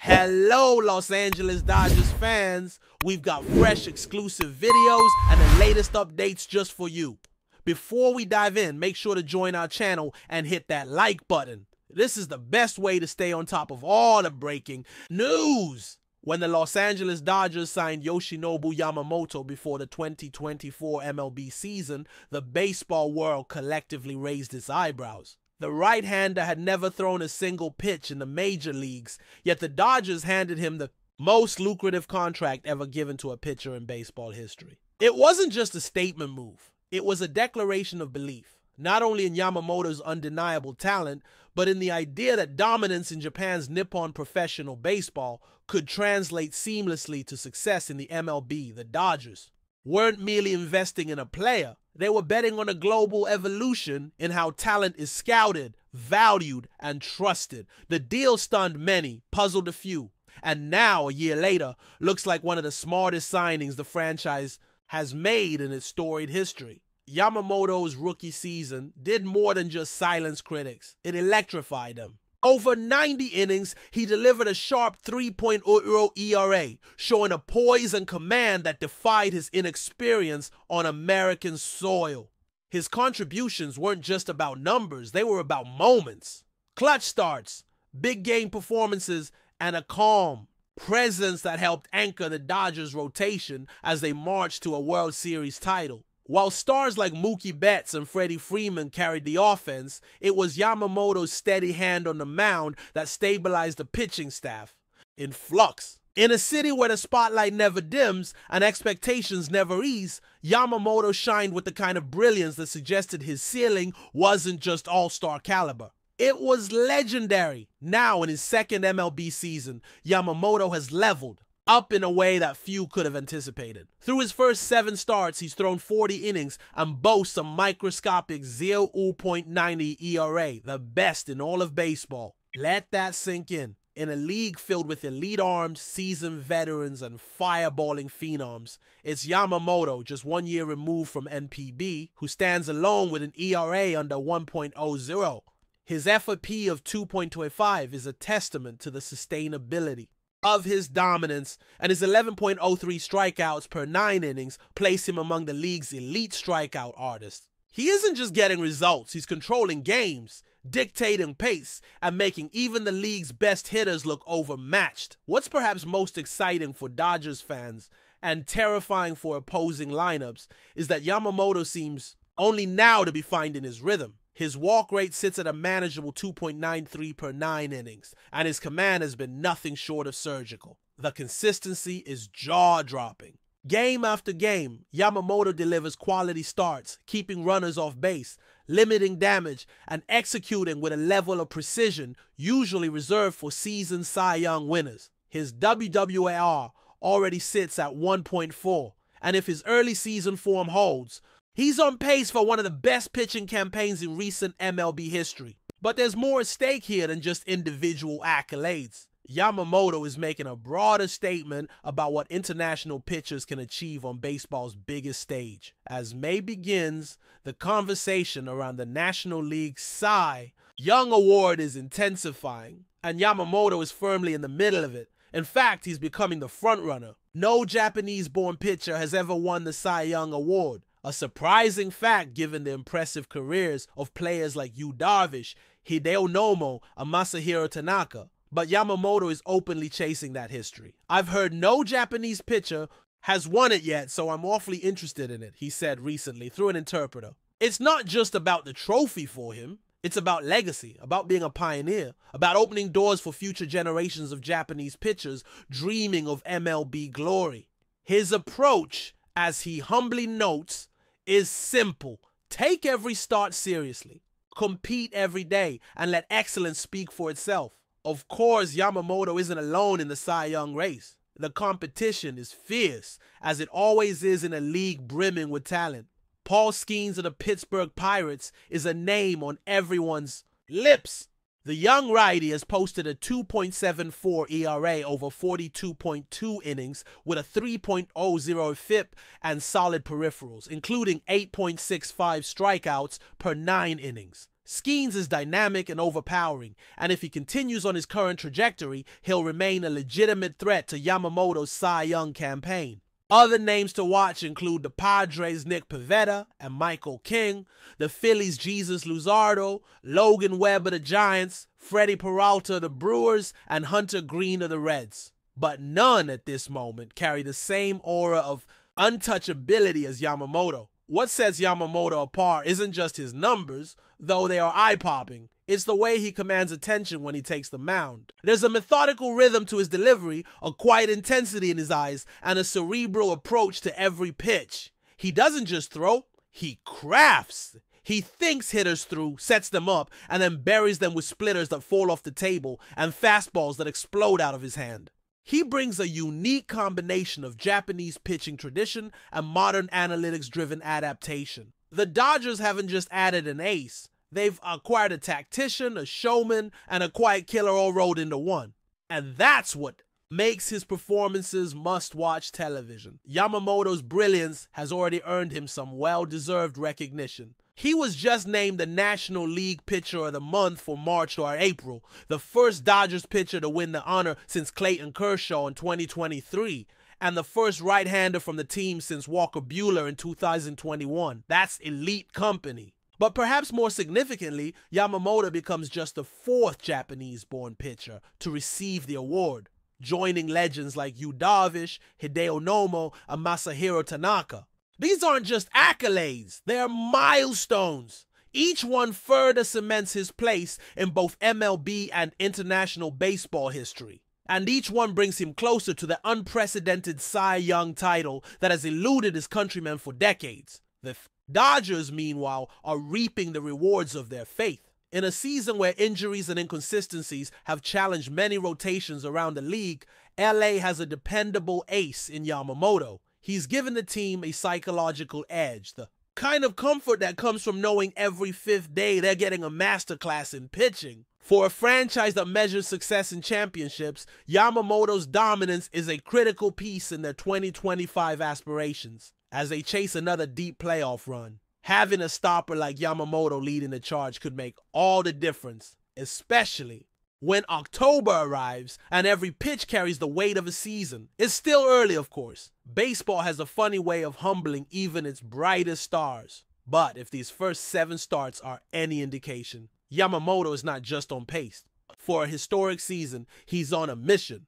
Hello, Los Angeles Dodgers fans. We've got fresh exclusive videos and the latest updates just for you. Before we dive in, make sure to join our channel and hit that like button. This is the best way to stay on top of all the breaking news. When the Los Angeles Dodgers signed Yoshinobu Yamamoto before the 2024 MLB season, the baseball world collectively raised its eyebrows. The right-hander had never thrown a single pitch in the major leagues, yet the Dodgers handed him the most lucrative contract ever given to a pitcher in baseball history. It wasn't just a statement move. It was a declaration of belief, not only in Yamamoto's undeniable talent, but in the idea that dominance in Japan's Nippon professional baseball could translate seamlessly to success in the MLB. The Dodgers weren't merely investing in a player. They were betting on a global evolution in how talent is scouted, valued, and trusted. The deal stunned many, puzzled a few, and now, a year later, looks like one of the smartest signings the franchise has made in its storied history. Yamamoto's rookie season did more than just silence critics. It electrified them. Over 90 innings, he delivered a sharp 3.00 ERA, showing a poise and command that defied his inexperience on American soil. His contributions weren't just about numbers, they were about moments. Clutch starts, big game performances, and a calm presence that helped anchor the Dodgers' rotation as they marched to a World Series title. While stars like Mookie Betts and Freddie Freeman carried the offense, it was Yamamoto's steady hand on the mound that stabilized the pitching staff. In flux. In a city where the spotlight never dims and expectations never ease, Yamamoto shined with the kind of brilliance that suggested his ceiling wasn't just all-star caliber. It was legendary. Now, in his second MLB season, Yamamoto has leveled up in a way that few could have anticipated. Through his first 7 starts, he's thrown 40 innings and boasts a microscopic 0.90 ERA, the best in all of baseball. Let that sink in. In a league filled with elite arms, seasoned veterans, and fireballing phenoms, it's Yamamoto, just 1 year removed from NPB, who stands alone with an ERA under 1.00. His FAP of 2.25 is a testament to the sustainability of his dominance, and his 11.03 strikeouts per 9 innings place him among the league's elite strikeout artists. He isn't just getting results, he's controlling games, dictating pace, and making even the league's best hitters look overmatched. What's perhaps most exciting for Dodgers fans and terrifying for opposing lineups is that Yamamoto seems only now to be finding his rhythm. His walk rate sits at a manageable 2.93 per 9 innings, and his command has been nothing short of surgical. The consistency is jaw-dropping. Game after game, Yamamoto delivers quality starts, keeping runners off base, limiting damage, and executing with a level of precision usually reserved for seasoned Cy Young winners. His WWAR already sits at 1.4, and if his early season form holds, he's on pace for one of the best pitching campaigns in recent MLB history. But there's more at stake here than just individual accolades. Yamamoto is making a broader statement about what international pitchers can achieve on baseball's biggest stage. As May begins, the conversation around the National League Cy Young Award is intensifying, and Yamamoto is firmly in the middle of it. In fact, he's becoming the frontrunner. No Japanese-born pitcher has ever won the Cy Young Award. A surprising fact given the impressive careers of players like Yu Darvish, Hideo Nomo, and Masahiro Tanaka. But Yamamoto is openly chasing that history. I've heard no Japanese pitcher has won it yet, so I'm awfully interested in it, he said recently through an interpreter. It's not just about the trophy for him. It's about legacy, about being a pioneer, about opening doors for future generations of Japanese pitchers dreaming of MLB glory. His approach, as he humbly notes, is simple. Take every start seriously. Compete every day and let excellence speak for itself. Of course, Yamamoto isn't alone in the Cy Young race. The competition is fierce, as it always is in a league brimming with talent. Paul Skeens of the Pittsburgh Pirates is a name on everyone's lips. The young righty has posted a 2.74 ERA over 42.2 innings with a 3.00 FIP and solid peripherals, including 8.65 strikeouts per 9 innings. Skeens is dynamic and overpowering, and if he continues on his current trajectory, he'll remain a legitimate threat to Yamamoto's Cy Young campaign. Other names to watch include the Padres' Nick Pivetta and Michael King, the Phillies' Jesus Luzardo, Logan Webb of the Giants, Freddie Peralta of the Brewers, and Hunter Green of the Reds. But none at this moment carry the same aura of untouchability as Yamamoto. What sets Yamamoto apart isn't just his numbers, though they are eye-popping. It's the way he commands attention when he takes the mound. There's a methodical rhythm to his delivery, a quiet intensity in his eyes, and a cerebral approach to every pitch. He doesn't just throw, he crafts. He thinks hitters through, sets them up, and then buries them with splitters that fall off the table and fastballs that explode out of his hand. He brings a unique combination of Japanese pitching tradition and modern analytics-driven adaptation. The Dodgers haven't just added an ace. They've acquired a tactician, a showman, and a quiet killer all rolled into one. And that's what makes his performances must-watch television. Yamamoto's brilliance has already earned him some well-deserved recognition. He was just named the National League Pitcher of the Month for March or April, the first Dodgers pitcher to win the honor since Clayton Kershaw in 2023, and the first right-hander from the team since Walker Buehler in 2021. That's elite company. But perhaps more significantly, Yamamoto becomes just the fourth Japanese-born pitcher to receive the award, joining legends like Yu Darvish, Hideo Nomo, and Masahiro Tanaka. These aren't just accolades, they're milestones. Each one further cements his place in both MLB and international baseball history. And each one brings him closer to the unprecedented Cy Young title that has eluded his countrymen for decades. The Dodgers, meanwhile, are reaping the rewards of their faith. In a season where injuries and inconsistencies have challenged many rotations around the league, LA has a dependable ace in Yamamoto. He's given the team a psychological edge, the kind of comfort that comes from knowing every fifth day they're getting a masterclass in pitching. For a franchise that measures success in championships, Yamamoto's dominance is a critical piece in their 2025 aspirations as they chase another deep playoff run. Having a stopper like Yamamoto leading the charge could make all the difference, especially when October arrives and every pitch carries the weight of a season. It's still early, of course. Baseball has a funny way of humbling even its brightest stars. But if these first 7 starts are any indication, Yamamoto is not just on pace. For a historic season, he's on a mission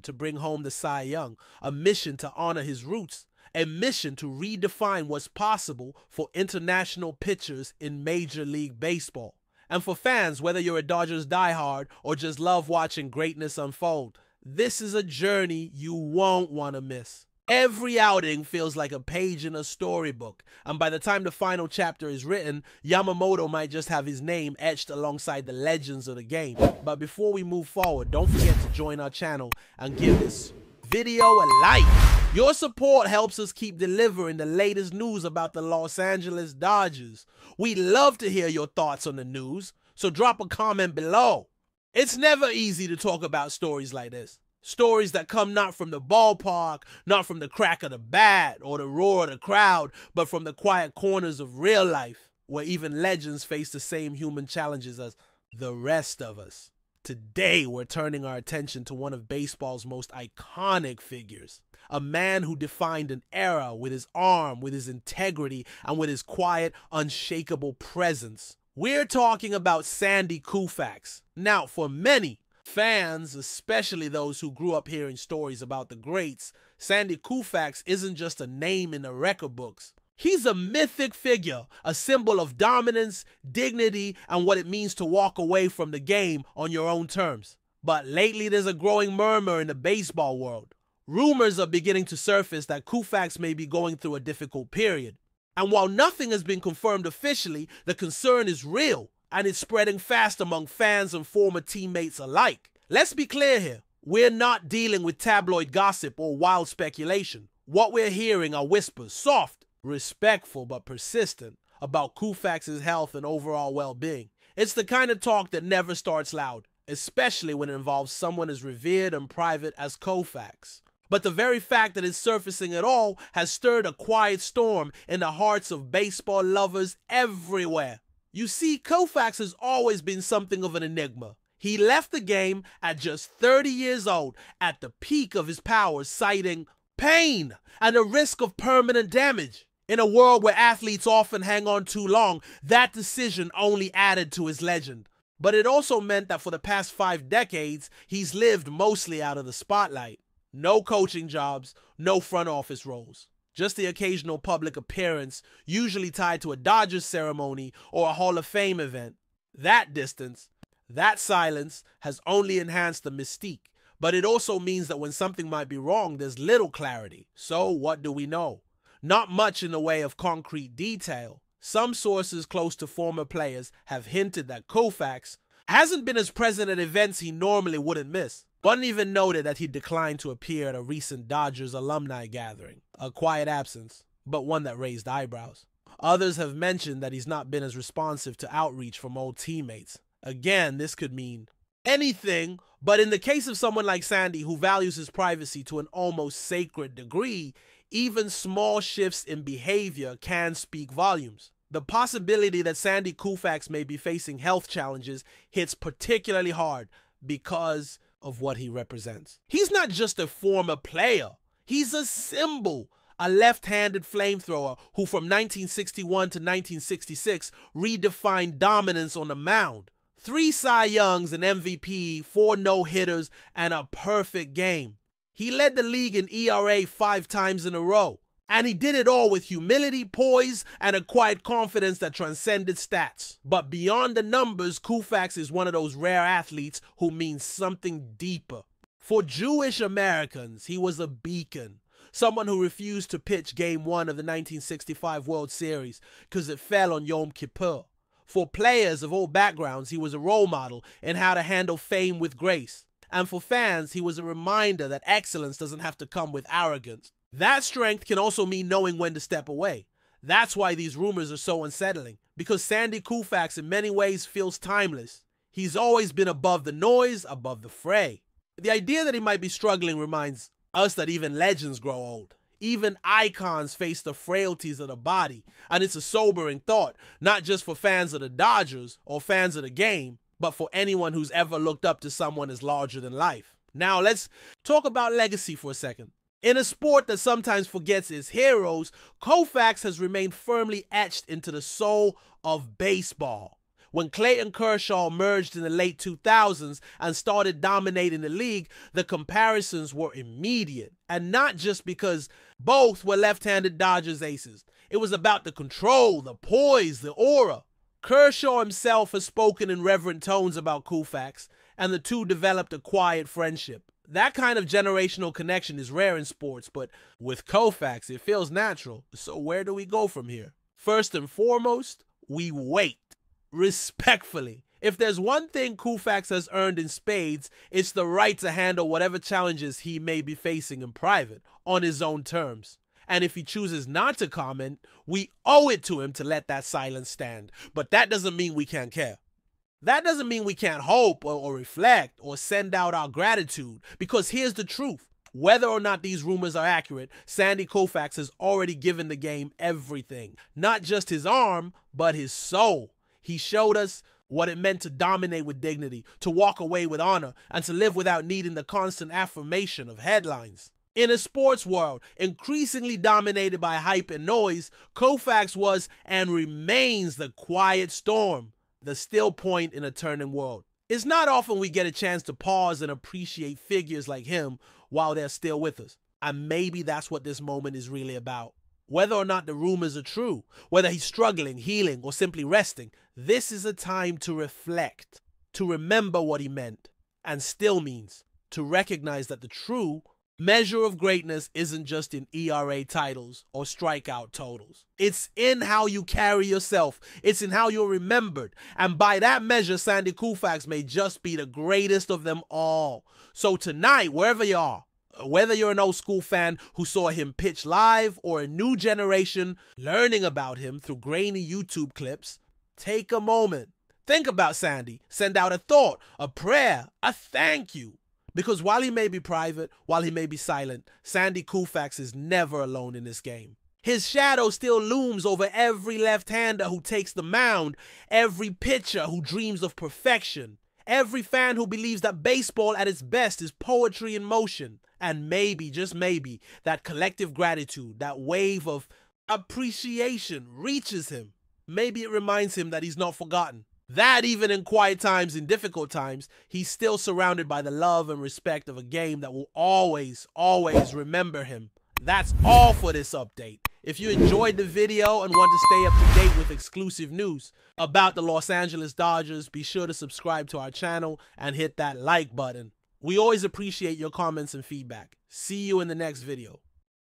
to bring home the Cy Young, a mission to honor his roots, a mission to redefine what's possible for international pitchers in Major League Baseball. And for fans, whether you're a Dodgers diehard or just love watching greatness unfold, this is a journey you won't want to miss. Every outing feels like a page in a storybook, and by the time the final chapter is written, Yamamoto might just have his name etched alongside the legends of the game. But before we move forward, don't forget to join our channel and give this video a like. Your support helps us keep delivering the latest news about the Los Angeles Dodgers. We'd love to hear your thoughts on the news, so drop a comment below. It's never easy to talk about stories like this. Stories that come not from the ballpark, not from the crack of the bat or the roar of the crowd, but from the quiet corners of real life, where even legends face the same human challenges as the rest of us. Today, we're turning our attention to one of baseball's most iconic figures, a man who defined an era with his arm, with his integrity, and with his quiet, unshakable presence. We're talking about Sandy Koufax. Now, for many fans, especially those who grew up hearing stories about the greats, Sandy Koufax isn't just a name in the record books. He's a mythic figure, a symbol of dominance, dignity, and what it means to walk away from the game on your own terms. But lately there's a growing murmur in the baseball world. Rumors are beginning to surface that Koufax may be going through a difficult period. And while nothing has been confirmed officially, the concern is real, and it's spreading fast among fans and former teammates alike. Let's be clear here. We're not dealing with tabloid gossip or wild speculation. What we're hearing are whispers, soft, respectful but persistent, about Koufax's health and overall well-being. It's the kind of talk that never starts loud, especially when it involves someone as revered and private as Koufax. But the very fact that it's surfacing at all has stirred a quiet storm in the hearts of baseball lovers everywhere. You see, Koufax has always been something of an enigma. He left the game at just 30 years old, at the peak of his powers, citing pain and a risk of permanent damage. In a world where athletes often hang on too long, that decision only added to his legend. But it also meant that for the past 5 decades, he's lived mostly out of the spotlight. No coaching jobs, no front office roles. Just the occasional public appearance, usually tied to a Dodgers ceremony or a Hall of Fame event. That distance, that silence has only enhanced the mystique. But it also means that when something might be wrong, there's little clarity. So what do we know? Not much in the way of concrete detail. Some sources close to former players have hinted that Koufax hasn't been as present at events he normally wouldn't miss. One even noted that he declined to appear at a recent Dodgers alumni gathering. A quiet absence, but one that raised eyebrows. Others have mentioned that he's not been as responsive to outreach from old teammates. Again, this could mean anything, but in the case of someone like Sandy, who values his privacy to an almost sacred degree, even small shifts in behavior can speak volumes. The possibility that Sandy Koufax may be facing health challenges hits particularly hard because of what he represents. He's not just a former player. He's a symbol, a left-handed flamethrower who from 1961 to 1966 redefined dominance on the mound. 3 Cy Youngs, an MVP, 4 no-hitters, and a perfect game. He led the league in ERA 5 times in a row. And he did it all with humility, poise, and a quiet confidence that transcended stats. But beyond the numbers, Koufax is one of those rare athletes who means something deeper. For Jewish Americans, he was a beacon. Someone who refused to pitch Game 1 of the 1965 World Series because it fell on Yom Kippur. For players of all backgrounds, he was a role model in how to handle fame with grace. And for fans, he was a reminder that excellence doesn't have to come with arrogance. That strength can also mean knowing when to step away. That's why these rumors are so unsettling, because Sandy Koufax in many ways feels timeless. He's always been above the noise, above the fray. The idea that he might be struggling reminds us that even legends grow old. Even icons face the frailties of the body, and it's a sobering thought, not just for fans of the Dodgers or fans of the game, but for anyone who's ever looked up to someone as larger than life. Now let's talk about legacy for a second. In a sport that sometimes forgets its heroes, Koufax has remained firmly etched into the soul of baseball. When Clayton Kershaw emerged in the late 2000s and started dominating the league, the comparisons were immediate. And not just because both were left-handed Dodgers aces. It was about the control, the poise, the aura. Kershaw himself has spoken in reverent tones about Koufax, and the two developed a quiet friendship. That kind of generational connection is rare in sports, but with Koufax, it feels natural. So where do we go from here? First and foremost, we wait. Respectfully. If there's one thing Koufax has earned in spades, it's the right to handle whatever challenges he may be facing in private, on his own terms. And if he chooses not to comment, we owe it to him to let that silence stand. But that doesn't mean we can't care. That doesn't mean we can't hope or reflect or send out our gratitude, because here's the truth. Whether or not these rumors are accurate, Sandy Koufax has already given the game everything. Not just his arm, but his soul. He showed us what it meant to dominate with dignity, to walk away with honor, and to live without needing the constant affirmation of headlines. In a sports world increasingly dominated by hype and noise, Koufax was and remains the quiet storm. The still point in a turning world. It's not often we get a chance to pause and appreciate figures like him while they're still with us. And maybe that's what this moment is really about. Whether or not the rumors are true, whether he's struggling, healing, or simply resting, this is a time to reflect, to remember what he meant, and still means, to recognize that the true measure of greatness isn't just in ERA titles or strikeout totals. It's in how you carry yourself. It's in how you're remembered. And by that measure, Sandy Koufax may just be the greatest of them all. So tonight, wherever you are, whether you're an old school fan who saw him pitch live or a new generation learning about him through grainy YouTube clips, take a moment. Think about Sandy. Send out a thought, a prayer, a thank you. Because while he may be private, while he may be silent, Sandy Koufax is never alone in this game. His shadow still looms over every left-hander who takes the mound, every pitcher who dreams of perfection, every fan who believes that baseball at its best is poetry in motion, and maybe, just maybe, that collective gratitude, that wave of appreciation reaches him. Maybe it reminds him that he's not forgotten. That even in quiet times, in difficult times, he's still surrounded by the love and respect of a game that will always, always remember him. That's all for this update. If you enjoyed the video and want to stay up to date with exclusive news about the Los Angeles Dodgers, be sure to subscribe to our channel and hit that like button. We always appreciate your comments and feedback. See you in the next video.